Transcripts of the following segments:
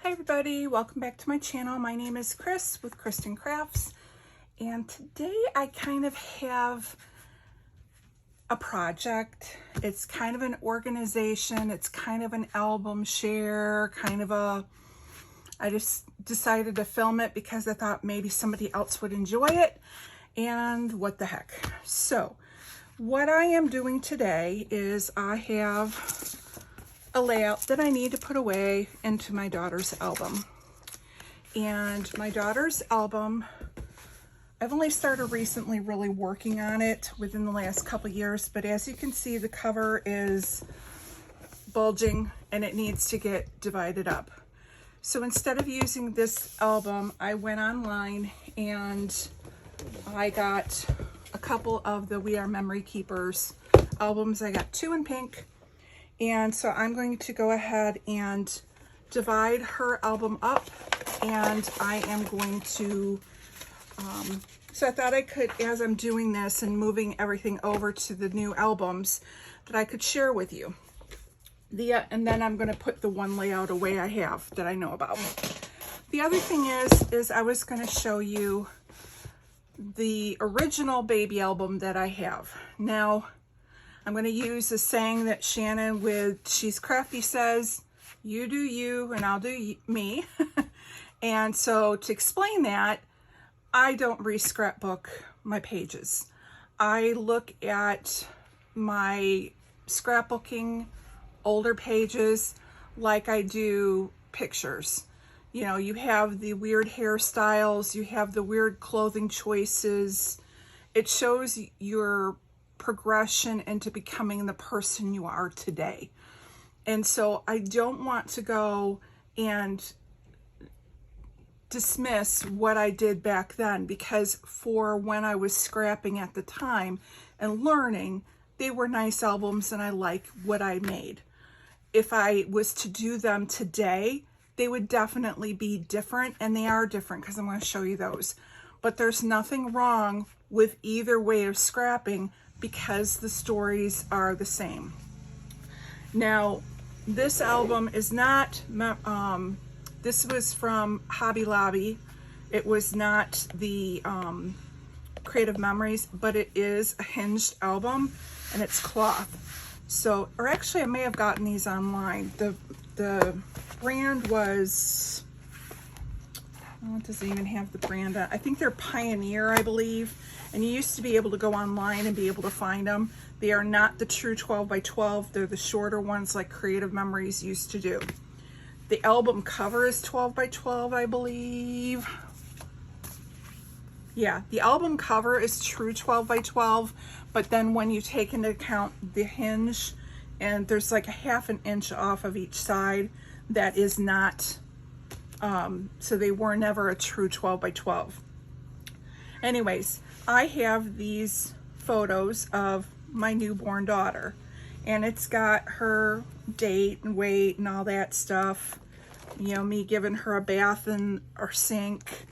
Hi everybody, welcome back to my channel. My name is Chris with Kristen Crafts, and today I kind of have a project. It's kind of an organization, it's kind of an album share, I just decided to film it because I thought maybe somebody else would enjoy it, and what the heck. So what I am doing today is I have a layout that I need to put away into my daughter's album. And my daughter's album, I've only started recently really working on it within the last couple years, but as you can see, the cover is bulging and it needs to get divided up. So instead of using this album, I went online and I got a couple of the We Are Memory Keepers albums. I got two in pink. And so I'm going to go ahead and divide her album up, and I am going to, so I thought I could, as I'm doing this and moving everything over to the new albums, that I could share with you. And then I'm going to put the one layout away I have that I know about. The other thing is I was going to show you the original baby album that I have. Now, I'm going to use a saying that Shannon with She's Crafty says, you do you and I'll do me. And so to explain that, I don't re-scrapbook my pages. I look at my scrapbooking older pages like I do pictures. You know, you have the weird hairstyles, you have the weird clothing choices. It shows your progression into becoming the person you are today. And so I don't want to go and dismiss what I did back then, because for when I was scrapping at the time and learning, they were nice albums and I like what I made. If I was to do them today, they would definitely be different, and they are different because I'm going to show you those. But there's nothing wrong with either way of scrapping, because the stories are the same. Now, this album is not, this was from Hobby Lobby. It was not the Creative Memories, but it is a hinged album and it's cloth. So, or actually I may have gotten these online. The brand was, oh, it doesn't even have the brand on. I think they're Pioneer, I believe. And you used to be able to go online and be able to find them. They are not the true 12 by 12. They're the shorter ones like Creative Memories used to do. The album cover is 12 by 12, I believe. Yeah, the album cover is true 12 by 12, but then when you take into account the hinge, and there's like a ½ an inch off of each side, that is not, so they were never a true 12 by 12. Anyways, I have these photos of my newborn daughter, and it's got her date and weight and all that stuff. You know, me giving her a bath in our sink,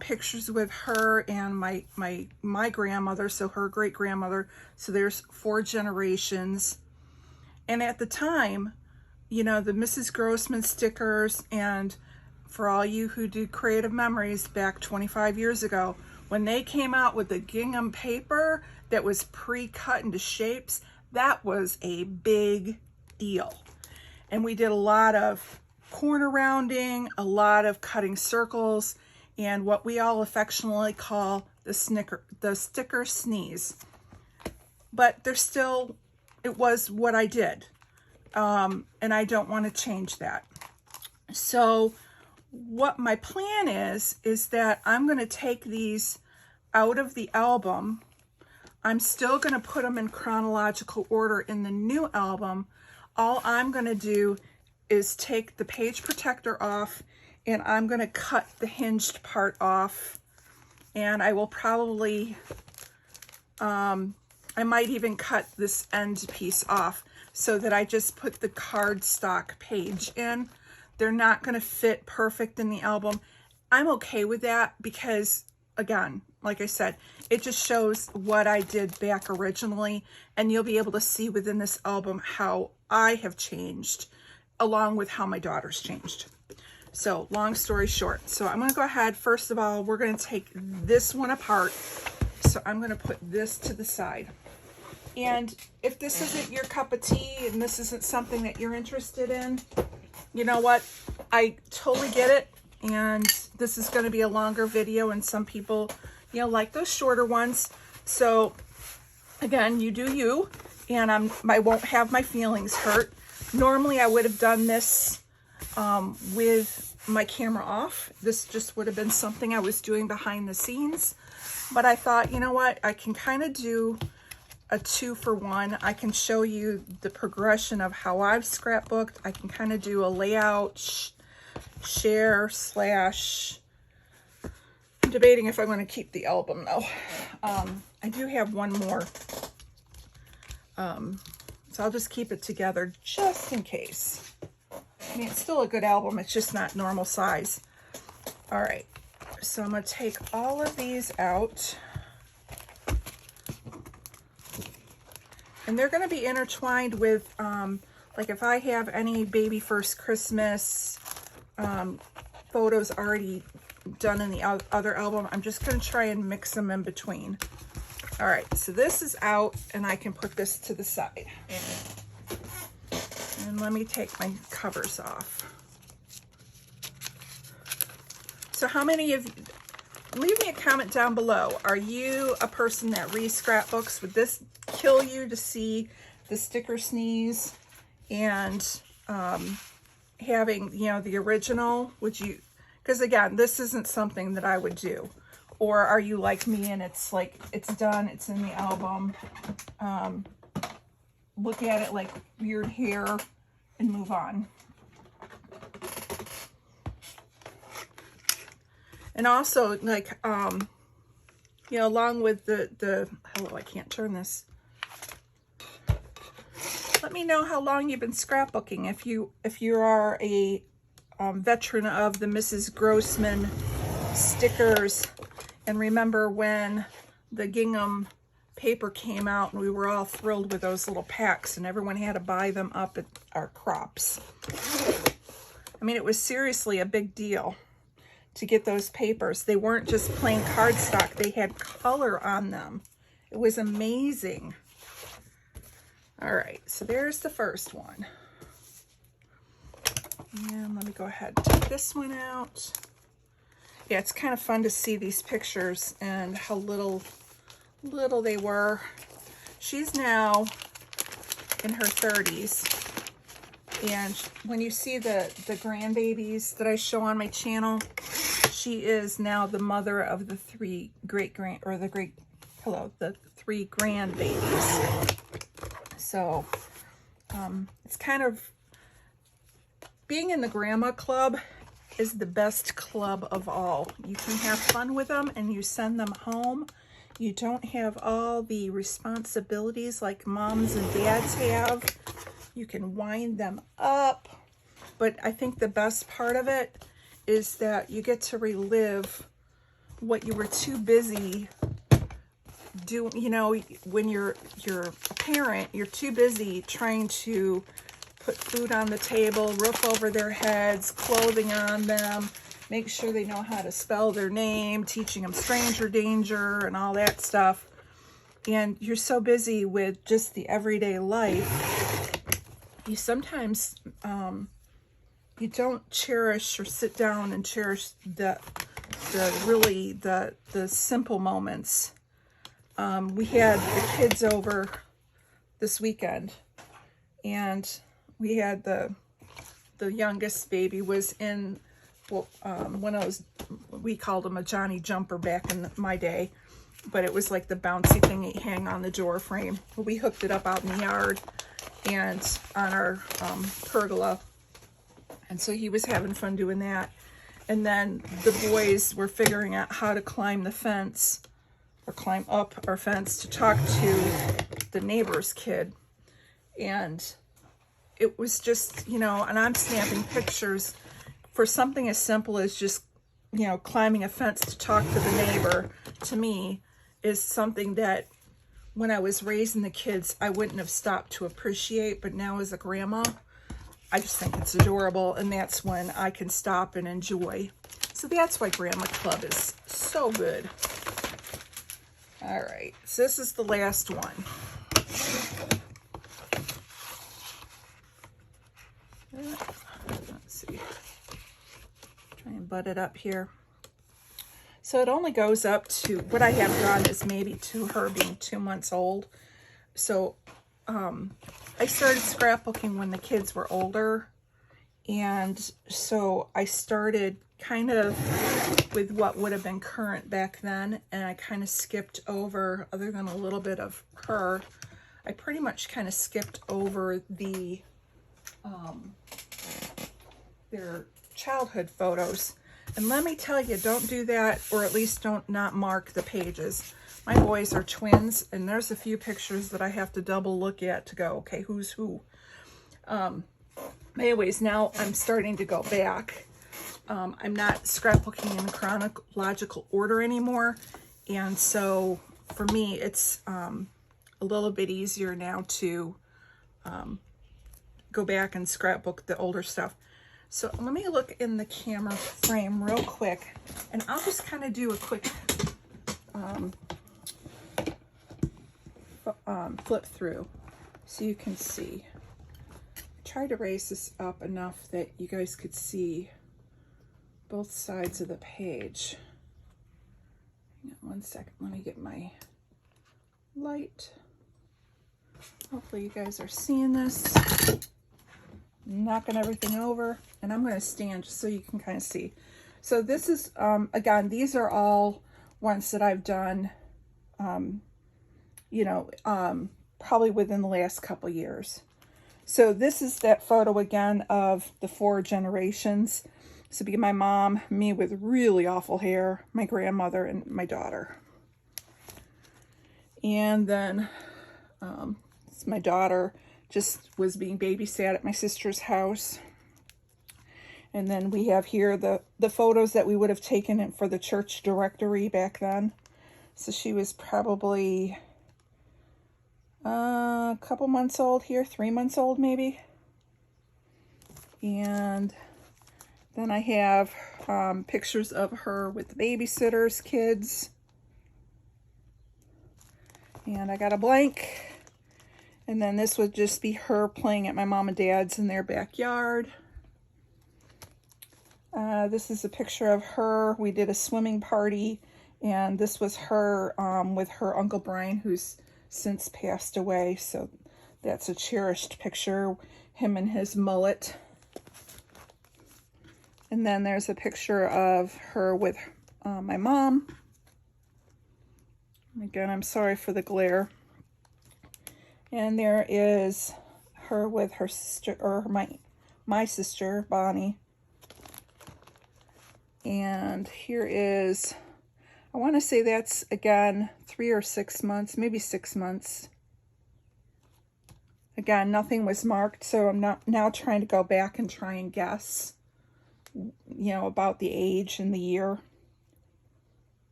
pictures with her and my grandmother, so her great grandmother. So there's 4 generations. And at the time, you know, the Mrs. Grossman stickers, and for all you who do Creative Memories back 25 years ago, when they came out with the gingham paper that was pre-cut into shapes, that was a big deal. And we did a lot of corner rounding, a lot of cutting circles, and what we all affectionately call the sticker sneeze. But there's still, it was what I did. And I don't want to change that. So what my plan is that I'm going to take these out of the album. I'm still going to put them in chronological order in the new album. All I'm going to do is take the page protector off, and I'm going to cut the hinged part off. And I will probably, I might even cut this end piece off so that I just put the cardstock page in. They're not going to fit perfect in the album. I'm okay with that because, again, like I said, it just shows what I did back originally, and you'll be able to see within this album how I have changed along with how my daughter's changed. So long story short, so I'm going to go ahead. First of all, we're going to take this one apart. So I'm going to put this to the side. And if this isn't your cup of tea and this isn't something that you're interested in, you know what? I totally get it. And this is going to be a longer video, and some people, you know, like those shorter ones. So again, you do you, and I won't have my feelings hurt. Normally I would have done this with my camera off. This just would have been something I was doing behind the scenes. But I thought, you know what? I can kind of do a 2-for-1. I can show you the progression of how I've scrapbooked. I can kind of do a layout, share slash. I'm debating if I'm going to keep the album though. I do have one more. So I'll just keep it together just in case. I mean, it's still a good album. It's just not normal size. All right. So I'm going to take all of these out. And they're going to be intertwined with, like if I have any Baby First Christmas photos already done in the other album, I'm just going to try and mix them in between. All right, so this is out, and I can put this to the side. And let me take my covers off. So how many of you, leave me a comment down below. Are you a person that reads scrapbooks? Would this kill you to see the sticker sneeze and having, you know, the original? Would you, because again, this isn't something that I would do. Or are you like me and it's like, it's done, it's in the album. Look at it like weird hair and move on. And also, like, you know, along with hello, I can't turn this. Let me know how long you've been scrapbooking. If you are a veteran of the Mrs. Grossman stickers, and remember when the gingham paper came out and we were all thrilled with those little packs and everyone had to buy them up at our crops. I mean, it was seriously a big deal to get those papers. They weren't just plain cardstock. They had color on them. It was amazing. All right, so there's the first one. And let me go ahead and take this one out. Yeah, it's kind of fun to see these pictures and how little they were. She's now in her 30s. And when you see the grandbabies that I show on my channel, she is now the mother of the three grandbabies. So it's kind of, being in the grandma club is the best club of all. You can have fun with them and you send them home. You don't have all the responsibilities like moms and dads have. You can wind them up. But I think the best part of it is that you get to relive what you were too busy doing. You know, when you're a parent, you're too busy trying to put food on the table, roof over their heads, clothing on them, make sure they know how to spell their name, teaching them stranger danger and all that stuff. And you're so busy with just the everyday life, you sometimes you don't cherish or sit down and cherish the simple moments. We had the kids over this weekend, and we had the youngest baby was in one of those, we called him a Johnny Jumper back in my day, but it was like the bouncy thing you hang on the door frame. Well, we hooked it up out in the yard and on our pergola, and so he was having fun doing that. And then the boys were figuring out how to climb the fence or climb up our fence to talk to the neighbor's kid. And it was just, you know, and I'm snapping pictures for something as simple as just, you know, climbing a fence to talk to the neighbor. To me, is something that when I was raising the kids, I wouldn't have stopped to appreciate. But now as a grandma, I just think it's adorable, and that's when I can stop and enjoy. So that's why Grandma Club is so good. All right, so this is the last one. Let's see. Try and butt it up here. So it only goes up to, what I have done is maybe to her being 2 months old. So I started scrapbooking when the kids were older. And so I started kind of with what would have been current back then. And I kind of skipped over, other than a little bit of her, I pretty much kind of skipped over the their childhood photos. And let me tell you, don't do that, or at least don't not mark the pages. My boys are twins, and there's a few pictures that I have to double look at to go, okay, who's who? Anyways, now I'm starting to go back. I'm not scrapbooking in chronological order anymore, and so for me, it's a little bit easier now to go back and scrapbook the older stuff. So let me look in the camera frame real quick, and I'll just kind of do a quick flip through so you can see. I tried to raise this up enough that you guys could see both sides of the page. Hang on 1 second, let me get my light. Hopefully you guys are seeing this. Knocking everything over, and I'm going to stand just so you can kind of see. So this is, again, these are all ones that I've done, you know, probably within the last couple years. So this is that photo again of the 4 generations. So be my mom, me with really awful hair, my grandmother, and my daughter. And then it's my daughter just was being babysat at my sister's house. And then we have here the photos that we would have taken for the church directory back then. So she was probably a couple months old here, 3 months old maybe. And then I have pictures of her with the babysitters, kids. And I got a blank. And then this would just be her playing at my mom and dad's in their backyard. This is a picture of her. We did a swimming party, and this was her with her Uncle Brian, who's since passed away. So that's a cherished picture, him and his mullet. And then there's a picture of her with my mom. Again, I'm sorry for the glare. And there is her with her sister, or my sister, Bonnie. And here is, I want to say that's, again, 3 or 6 months, maybe 6 months. Again, nothing was marked, so I'm not now trying to go back and try and guess, you know, about the age and the year.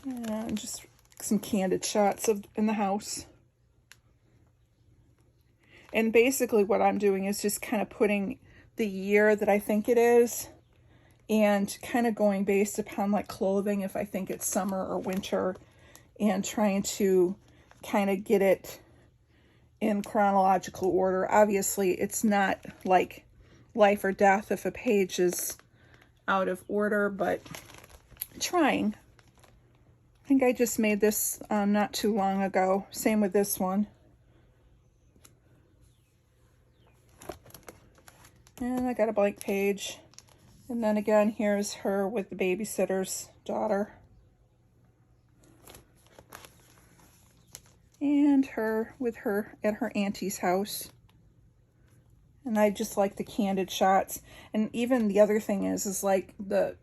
And just some candid shots of in the house. And basically what I'm doing is just kind of putting the year that I think it is, and kind of going based upon like clothing, if I think it's summer or winter, and trying to kind of get it in chronological order. Obviously, it's not like life or death if a page is out of order, but trying. I think I just made this not too long ago. Same with this one. And I got a blank page. And then again, here's her with the babysitter's daughter. And her with her at her auntie's house. And I just like the candid shots. And even the other thing is like the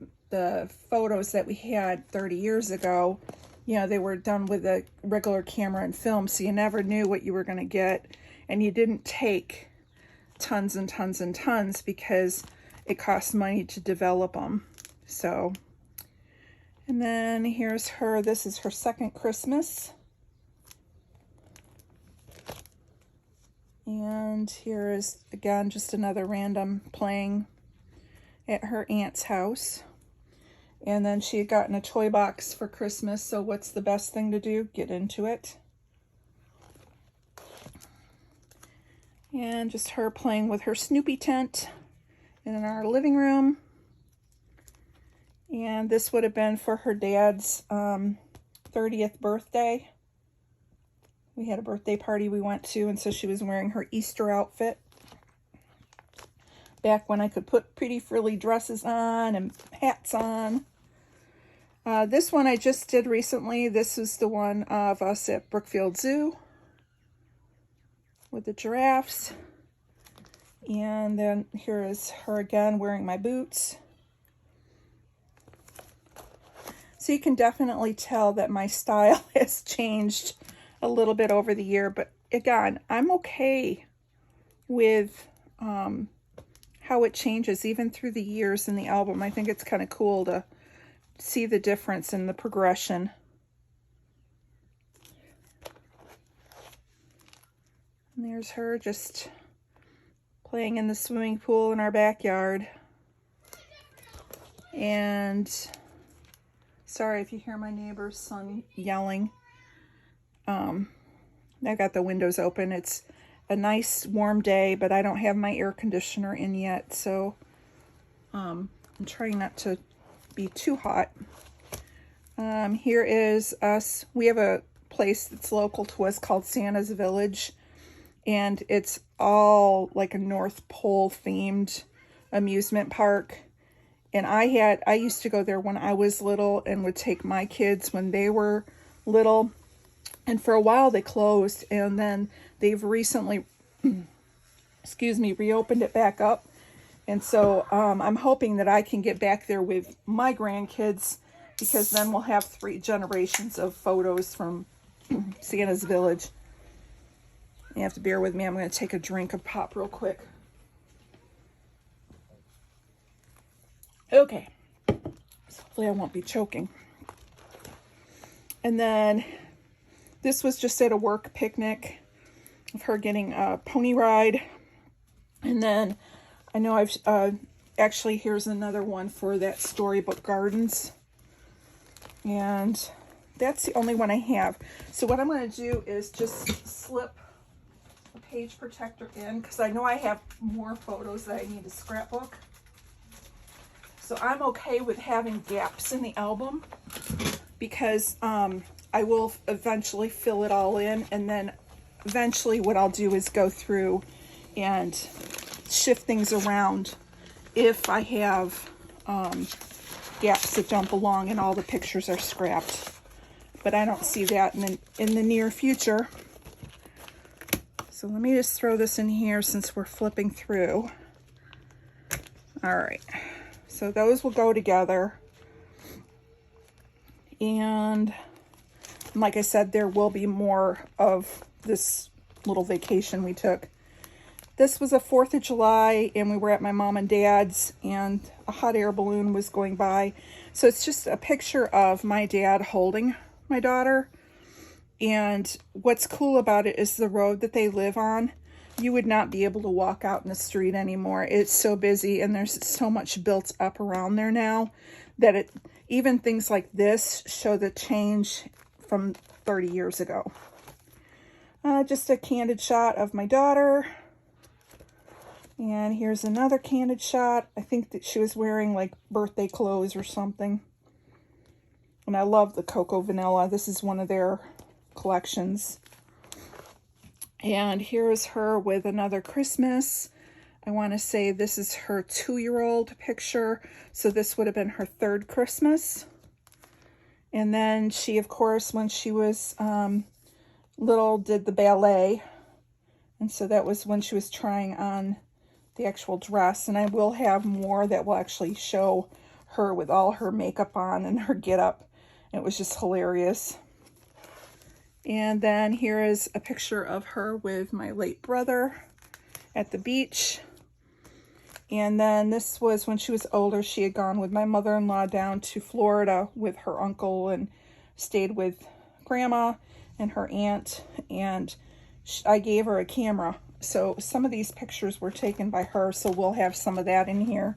photos that we had 30 years ago, you know, they were done with a regular camera and film, so you never knew what you were going to get. And you didn't take tons and tons and tons because it costs money to develop them. So, and then here's her, this is her second Christmas. And here is, again, just another random playing at her aunt's house. And then she had gotten a toy box for Christmas, so what's the best thing to do? Get into it. And just her playing with her Snoopy tent in our living room. And this would have been for her dad's 30th birthday. We had a birthday party we went to, and so she was wearing her Easter outfit. Back when I could put pretty frilly dresses on and hats on. This one I just did recently. This is the one of us at Brookfield Zoo with the giraffes. And then here is her again wearing my boots. So you can definitely tell that my style has changed a little bit over the year. But again, I'm okay with how it changes even through the years in the album. I think it's kind of cool to see the difference in the progression. And there's her just playing in the swimming pool in our backyard. And sorry if you hear my neighbor's son yelling. I've got the windows open. It's a nice warm day, but I don't have my air conditioner in yet, so I'm trying not to be too hot. Here is us. We have a place that's local to us called Santa's Village, and it's all like a North Pole themed amusement park. And I used to go there when I was little and would take my kids when they were little. And for a while they closed, and then they've recently, reopened it back up. And so I'm hoping that I can get back there with my grandkids, because then we'll have 3 generations of photos from Santa's Village. You have to bear with me. I'm going to take a drink of pop real quick. Okay. So hopefully I won't be choking. And then this was just at a work picnic of her getting a pony ride. And then I know I've actually, here's another one for that Storybook Gardens. And that's the only one I have. So what I'm going to do is just slip a page protector in, because I know I have more photos that I need to scrapbook. So I'm okay with having gaps in the album, because I will eventually fill it all in, and then eventually what I'll do is go through and shift things around if I have gaps that don't belong and all the pictures are scrapped. But I don't see that in the near future. So let me just throw this in here since we're flipping through. All right, so those will go together. And like I said, there will be more of this little vacation we took. This was a 4th of July, and we were at my mom and dad's, and a hot air balloon was going by. So it's just a picture of my dad holding my daughter. And what's cool about it is the road that they live on. You would not be able to walk out in the street anymore. It's so busy, and there's so much built up around there now that even things like this show the change from 30 years ago. Just a candid shot of my daughter. And here's another candid shot. I think that she was wearing like birthday clothes or something. And I love the Cocoa Vanilla. This is one of their collections. And here is her with another Christmas. I want to say this is her 2-year-old picture. So this would have been her 3rd Christmas. And then she, of course, when she was little, did the ballet. And so that was when she was trying on the actual dress. And I will have more that will actually show her with all her makeup on and her getup. It was just hilarious. And then here is a picture of her with my late brother at the beach. And then this was when she was older. She had gone with my mother-in-law down to Florida with her uncle and stayed with grandma and her aunt. And I gave her a camera So some of these pictures were taken by her, so we'll have some of that in here.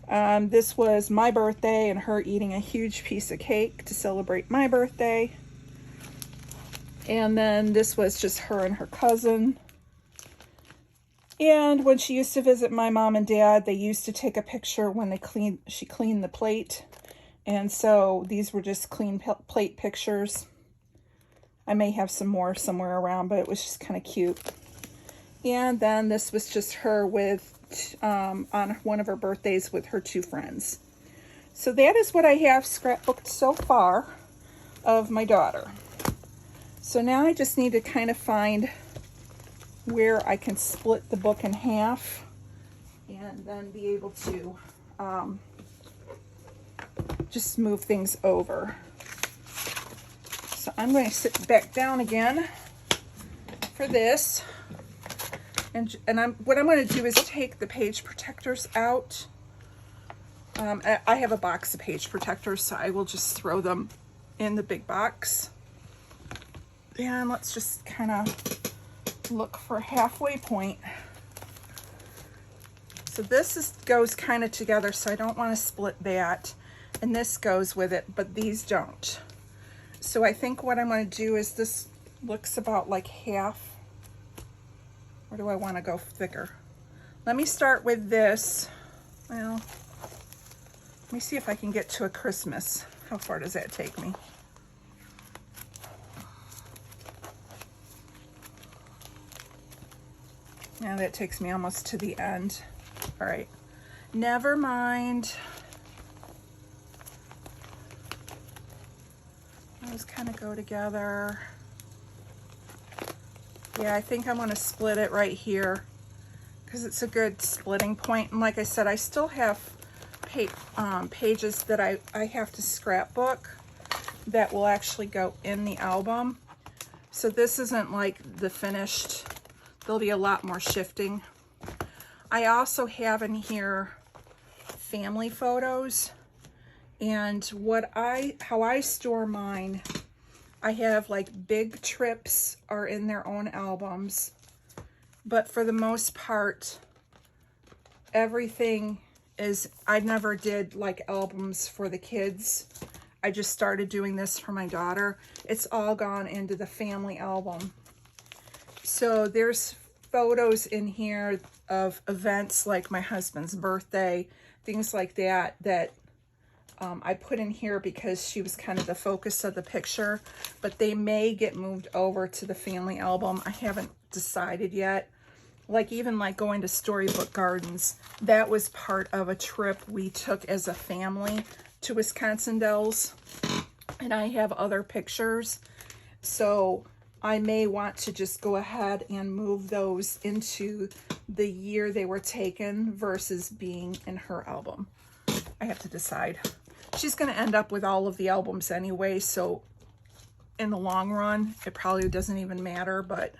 This was my birthday and her eating a huge piece of cake to celebrate my birthday. And then this was just her and her cousin. And when she used to visit my mom and dad, they used to take a picture when she cleaned the plate. And so these were just clean plate pictures. I may have some more somewhere around, but it was just kind of cute. And then this was just her with on one of her birthdays with her 2 friends. So that is what I have scrapbooked so far of my daughter. So now I just need to kind of find where I can split the book in half and then be able to just move things over. So I'm going to sit back down again for this. And what I'm going to do is take the page protectors out. I have a box of page protectors, so I will just throw them in the big box. And let's just kind of look for a halfway point. So this goes kind of together, so I don't want to split that. And this goes with it, but these don't. So I think what I'm going to do is this looks about like half. Or do I want to go thicker? Let me start with this. Well, let me see if I can get to a Christmas. How far does that take me? Now that takes me almost to the end. All right, never mind. Those kind of go together. Yeah, I think I'm going to split it right here because it's a good splitting point. And like I said, I still have pages that I have to scrapbook that will actually go in the album. So this isn't like the finished. There'll be a lot more shifting. I also have in here family photos, and how I store mine, I have like big trips are in their own albums, but for the most part, everything is, I never did like albums for the kids. I just started doing this for my daughter. It's all gone into the family album. So there's photos in here of events like my husband's birthday, things like that, I put in here because she was kind of the focus of the picture, but they may get moved over to the family album. I haven't decided yet. Like even like going to Storybook Gardens, that was part of a trip we took as a family to Wisconsin Dells, and I have other pictures. So I may want to just go ahead and move those into the year they were taken versus being in her album. I have to decide. She's going to end up with all of the albums anyway, so in the long run, it probably doesn't even matter, but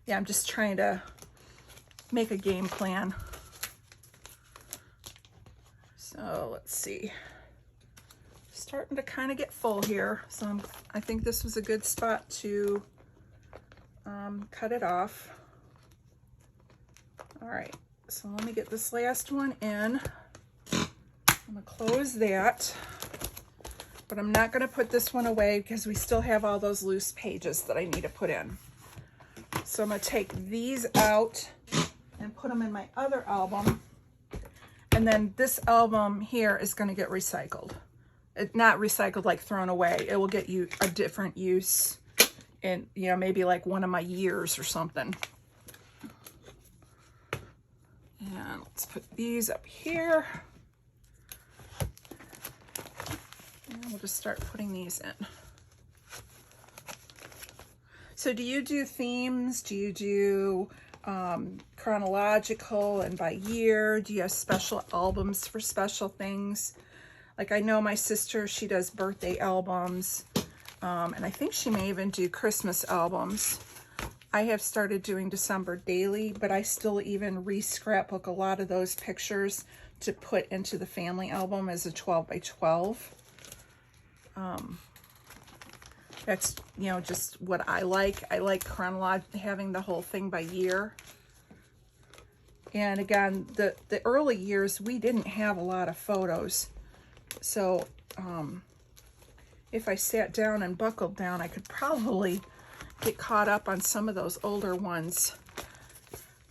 yeah, I'm just trying to make a game plan. So let's see. Starting to kind of get full here, so I think this was a good spot to cut it off. All right, so let me get this last one in. I'm gonna close that, but I'm not gonna put this one away because we still have all those loose pages that I need to put in. So I'm gonna take these out and put them in my other album. And then this album here is gonna get recycled. Not recycled like thrown away. It will get you a different use in, you know, maybe like one of my years or something. And let's put these up here. And we'll just start putting these in. So do you do themes? Do you do chronological and by year? Do you have special albums for special things? Like I know my sister, she does birthday albums, and I think she may even do Christmas albums. I have started doing December daily, but I still even re-scrapbook a lot of those pictures to put into the family album as a 12 by 12. That's, you know, just what I like. I like having the whole thing by year. And again, the early years, we didn't have a lot of photos. So if I sat down and buckled down, I could probably get caught up on some of those older ones.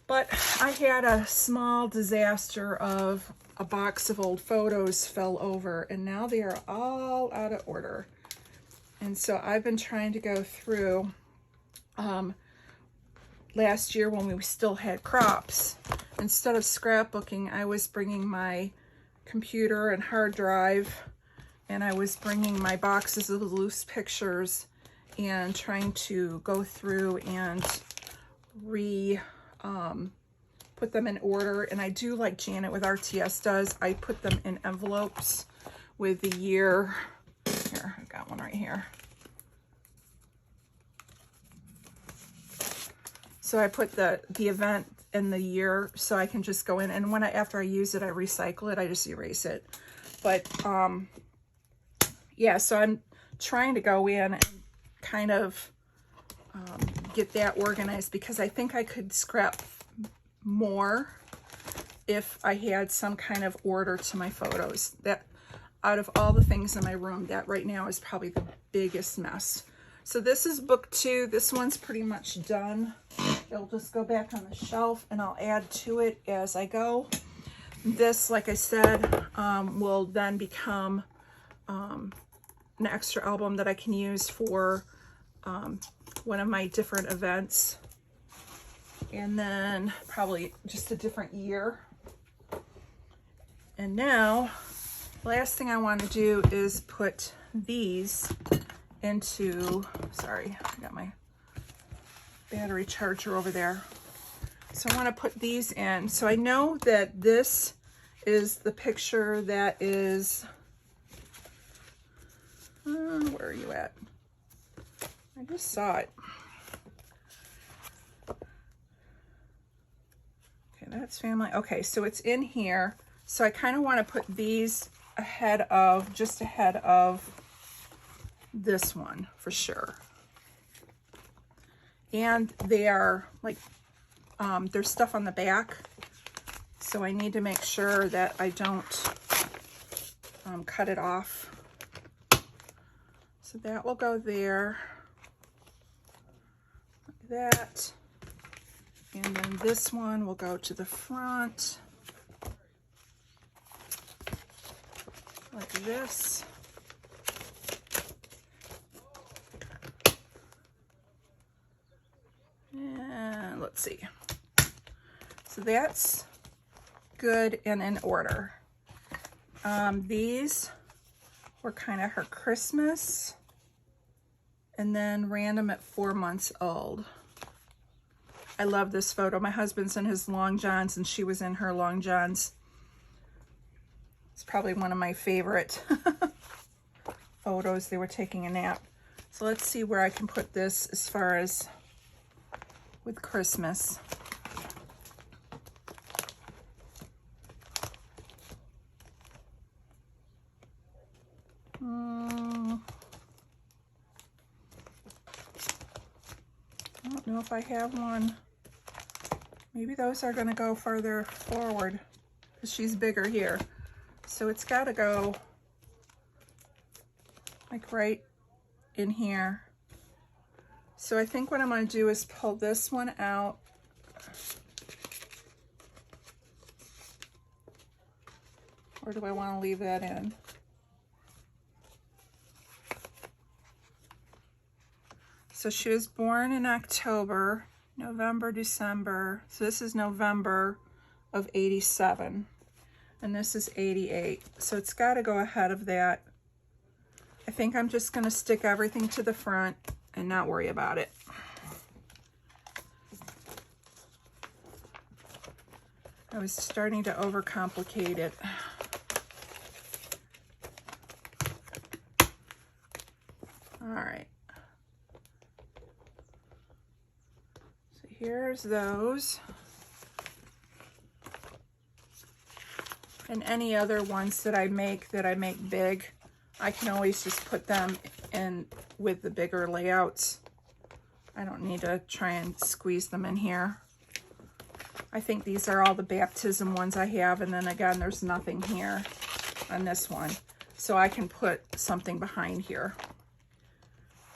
But I had a small disaster of a box of old photos fell over, and now they are all out of order. And so I've been trying to go through, last year when we still had crops, instead of scrapbooking, I was bringing my computer and hard drive, and I was bringing my boxes of loose pictures and trying to go through and put them in order. And I do like Janet with RTS does. I put them in envelopes with the year. Here, I've got one right here. So I put the event and the year, so I can just go in, and when after I use it, I recycle it. I just erase it. But yeah, so I'm trying to go in and kind of get that organized, because I think I could scrap more if I had some kind of order to my photos. That, out of all the things in my room, that right now is probably the biggest mess. So this is book 2. This one's pretty much done. It'll just go back on the shelf, and I'll add to it as I go. This, like I said, will then become an extra album that I can use for one of my different events. And then probably just a different year. And now, last thing I want to do is put these into, sorry, I got my battery charger over there. So I want to put these in. So I know that this is the picture that is, where are you at? I just saw it. Okay, that's family. Okay, so it's in here. So I kind of want to put these ahead of, just ahead of this one for sure. And they are like, there's stuff on the back, so I need to make sure that I don't cut it off. So that will go there, like that. And then this one will go to the front, like this. And let's see. So that's good and in order. These were kind of her Christmas, and then random at 4 months old. I love this photo. My husband's in his long johns, and she was in her long johns. It's probably one of my favorite photos. They were taking a nap. So let's see where I can put this as far as with Christmas. I don't know if I have one. Maybe those are going to go further forward because she's bigger here. So it's got to go like right in here. So I think what I'm going to do is pull this one out. Or do I want to leave that in? So she was born in October, November, December. So this is November of 87. And this is 88. So it's got to go ahead of that. I think I'm just going to stick everything to the front and not worry about it. I was starting to overcomplicate it. All right. So here's those. And any other ones that I make big, I can always just put them in with the bigger layouts. I don't need to try and squeeze them in here. I think these are all the baptism ones I have, and then again, there's nothing here on this one. So I can put something behind here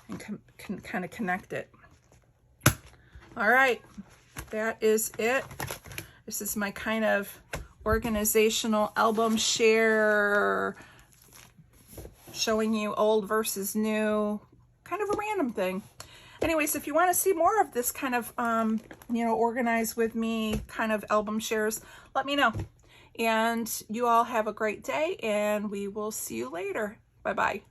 and can kind of connect it. All right, that is it. This is my kind of organizational album share, showing you old versus new, kind of a random thing. Anyways, if you want to see more of this kind of, you know, organize with me kind of album shares, let me know. And you all have a great day, and we will see you later. Bye-bye.